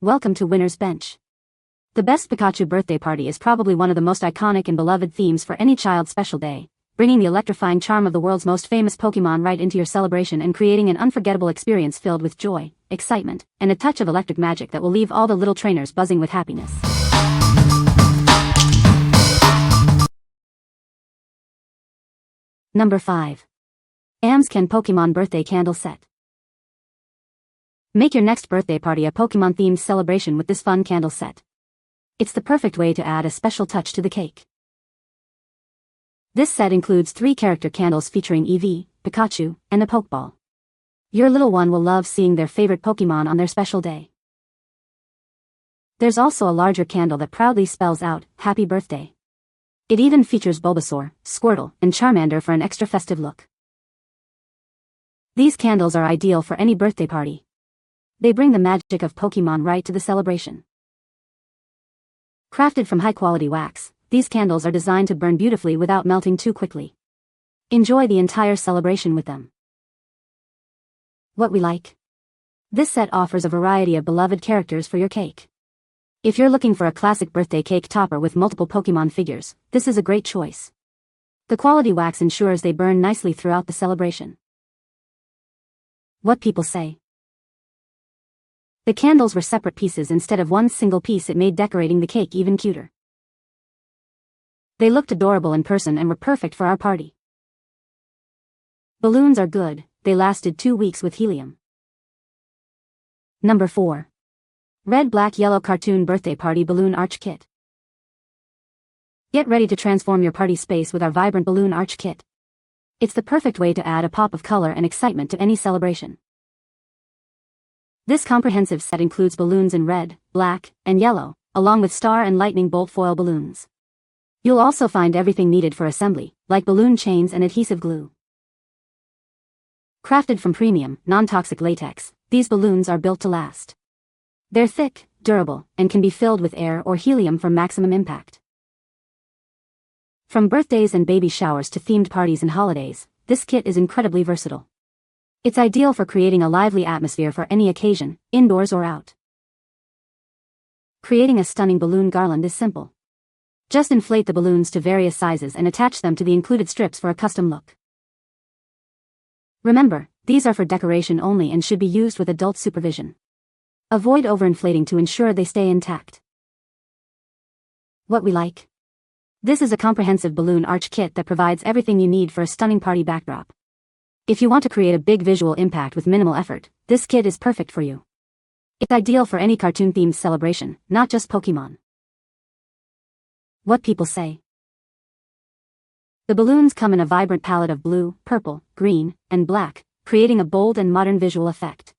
Welcome to Winner's Bench. The best Pikachu birthday party is probably one of the most iconic and beloved themes for any child's special day, bringing the electrifying charm of the world's most famous Pokémon right into your celebration and creating an unforgettable experience filled with joy, excitement, and a touch of electric magic that will leave all the little trainers buzzing with happiness. Number 5. Amscan Pokémon Birthday Candle Set. Make your next birthday party a Pokémon-themed celebration with this fun candle set. It's the perfect way to add a special touch to the cake. This set includes 3 character candles featuring Eevee, Pikachu, and a Pokeball. Your little one will love seeing their favorite Pokémon on their special day. There's also a larger candle that proudly spells out, Happy Birthday. It even features Bulbasaur, Squirtle, and Charmander for an extra festive look. These candles are ideal for any birthday party. They bring the magic of Pokémon right to the celebration. Crafted from high-quality wax, these candles are designed to burn beautifully without melting too quickly. Enjoy the entire celebration with them. What we like. This set offers a variety of beloved characters for your cake. If you're looking for a classic birthday cake topper with multiple Pokémon figures, this is a great choice. The quality wax ensures they burn nicely throughout the celebration. What people say. The candles were separate pieces instead of one single piece. It made decorating the cake even cuter. They looked adorable in person and were perfect for our party. Balloons are good, they lasted 2 weeks with helium. Number 4. Red Black Yellow Cartoon Birthday Party Balloon Arch Kit. Get ready to transform your party space with our vibrant balloon arch kit. It's the perfect way to add a pop of color and excitement to any celebration. This comprehensive set includes balloons in red, black, and yellow, along with star and lightning bolt foil balloons. You'll also find everything needed for assembly, like balloon chains and adhesive glue. Crafted from premium, non-toxic latex, these balloons are built to last. They're thick, durable, and can be filled with air or helium for maximum impact. From birthdays and baby showers to themed parties and holidays, this kit is incredibly versatile. It's ideal for creating a lively atmosphere for any occasion, indoors or out. Creating a stunning balloon garland is simple. Just inflate the balloons to various sizes and attach them to the included strips for a custom look. Remember, these are for decoration only and should be used with adult supervision. Avoid overinflating to ensure they stay intact. What we like. This is a comprehensive balloon arch kit that provides everything you need for a stunning party backdrop. If you want to create a big visual impact with minimal effort, this kit is perfect for you. It's ideal for any cartoon-themed celebration, not just Pokémon. What people say. The balloons come in a vibrant palette of blue, purple, green, and black, creating a bold and modern visual effect.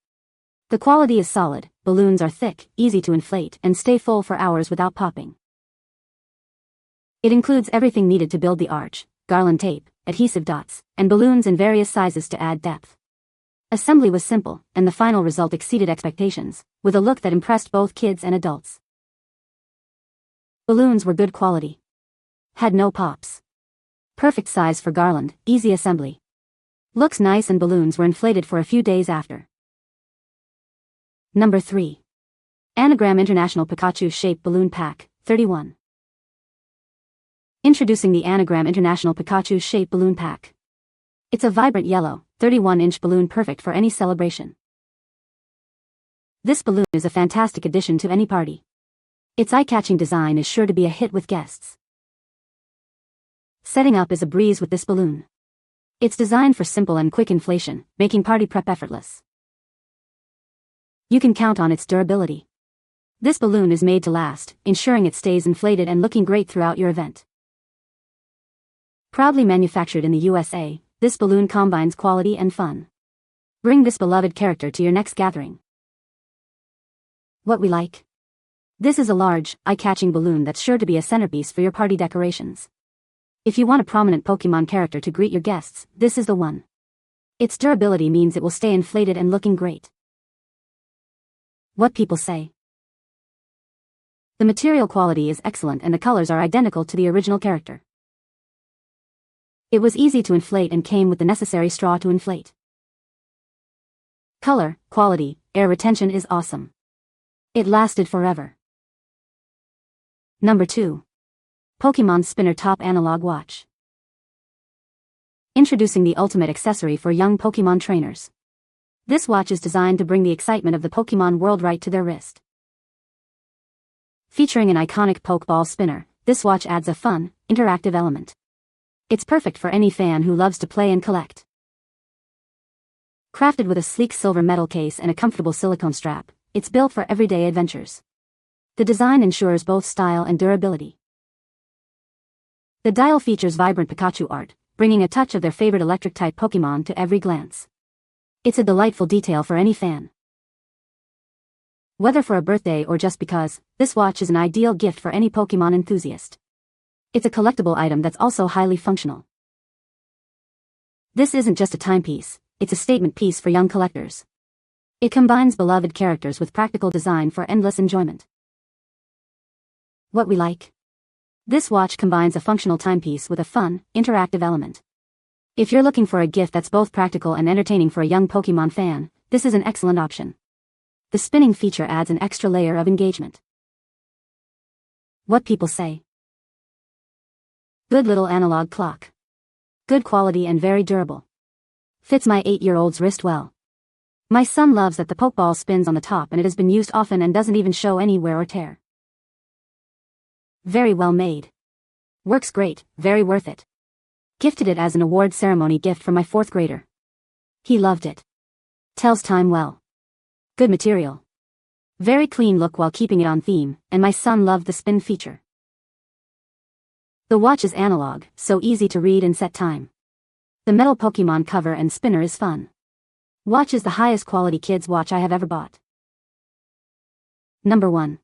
The quality is solid, balloons are thick, easy to inflate, and stay full for hours without popping. It includes everything needed to build the arch: garland tape, adhesive dots, and balloons in various sizes to add depth. Assembly was simple, and the final result exceeded expectations, with a look that impressed both kids and adults. Balloons were good quality. Had no pops. Perfect size for garland, easy assembly. Looks nice, and balloons were inflated for a few days after. Number 3. Anagram International Pikachu Shape Balloon Pack, 31. Introducing the Anagram International Pikachu Shape Balloon Pack. It's a vibrant yellow, 31-inch balloon perfect for any celebration. This balloon is a fantastic addition to any party. Its eye-catching design is sure to be a hit with guests. Setting up is a breeze with this balloon. It's designed for simple and quick inflation, making party prep effortless. You can count on its durability. This balloon is made to last, ensuring it stays inflated and looking great throughout your event. Proudly manufactured in the USA, this balloon combines quality and fun. Bring this beloved character to your next gathering. What we like. This is a large, eye-catching balloon that's sure to be a centerpiece for your party decorations. If you want a prominent Pokémon character to greet your guests, this is the one. Its durability means it will stay inflated and looking great. What people say. The material quality is excellent and the colors are identical to the original character. It was easy to inflate and came with the necessary straw to inflate. Color, quality, air retention is awesome. It lasted forever. Number 2. Pokémon Spinner Top Analog Watch. Introducing the ultimate accessory for young Pokémon trainers. This watch is designed to bring the excitement of the Pokémon world right to their wrist. Featuring an iconic Pokeball spinner, this watch adds a fun, interactive element. It's perfect for any fan who loves to play and collect. Crafted with a sleek silver metal case and a comfortable silicone strap, it's built for everyday adventures. The design ensures both style and durability. The dial features vibrant Pikachu art, bringing a touch of their favorite electric-type Pokémon to every glance. It's a delightful detail for any fan. Whether for a birthday or just because, this watch is an ideal gift for any Pokémon enthusiast. It's a collectible item that's also highly functional. This isn't just a timepiece, it's a statement piece for young collectors. It combines beloved characters with practical design for endless enjoyment. What we like? This watch combines a functional timepiece with a fun, interactive element. If you're looking for a gift that's both practical and entertaining for a young Pokémon fan, this is an excellent option. The spinning feature adds an extra layer of engagement. What people say. Good little analog clock. Good quality and very durable. Fits my 8-year-old's wrist well. My son loves that the Pokeball spins on the top and it has been used often and doesn't even show any wear or tear. Very well made. Works great, very worth it. Gifted it as an award ceremony gift from my 4th grader. He loved it. Tells time well. Good material. Very clean look while keeping it on theme, and my son loved the spin feature. The watch is analog, so easy to read and set time. The metal Pokémon cover and spinner is fun. Watch is the highest quality kids watch I have ever bought. Number 1.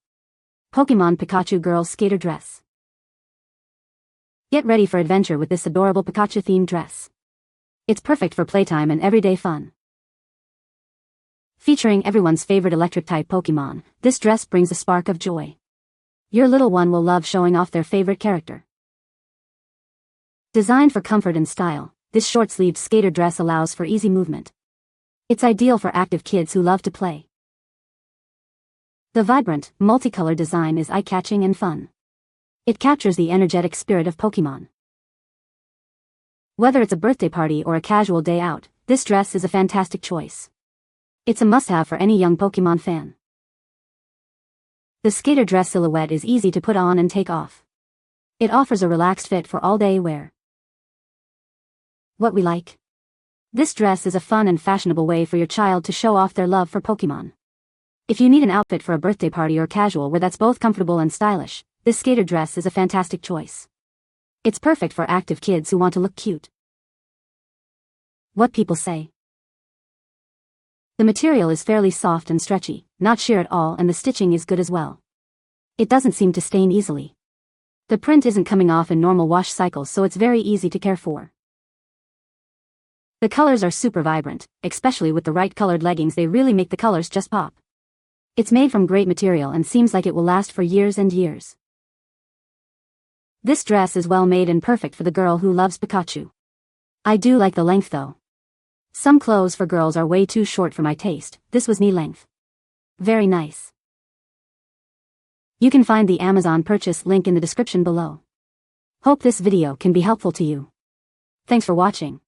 Pokémon Pikachu Girl Skater Dress. Get ready for adventure with this adorable Pikachu-themed dress. It's perfect for playtime and everyday fun. Featuring everyone's favorite electric-type Pokémon, this dress brings a spark of joy. Your little one will love showing off their favorite character. Designed for comfort and style, this short-sleeved skater dress allows for easy movement. It's ideal for active kids who love to play. The vibrant, multicolored design is eye-catching and fun. It captures the energetic spirit of Pokémon. Whether it's a birthday party or a casual day out, this dress is a fantastic choice. It's a must-have for any young Pokémon fan. The skater dress silhouette is easy to put on and take off. It offers a relaxed fit for all-day wear. What we like? This dress is a fun and fashionable way for your child to show off their love for Pokémon. If you need an outfit for a birthday party or casual wear that's both comfortable and stylish, this skater dress is a fantastic choice. It's perfect for active kids who want to look cute. What people say. The material is fairly soft and stretchy, not sheer at all, and the stitching is good as well. It doesn't seem to stain easily. The print isn't coming off in normal wash cycles, so it's very easy to care for. The colors are super vibrant, especially with the right colored leggings. They really make the colors just pop. It's made from great material and seems like it will last for years and years. This dress is well made and perfect for the girl who loves Pikachu. I do like the length though. Some clothes for girls are way too short for my taste. This was knee length. Very nice. You can find the Amazon purchase link in the description below. Hope this video can be helpful to you. Thanks for watching.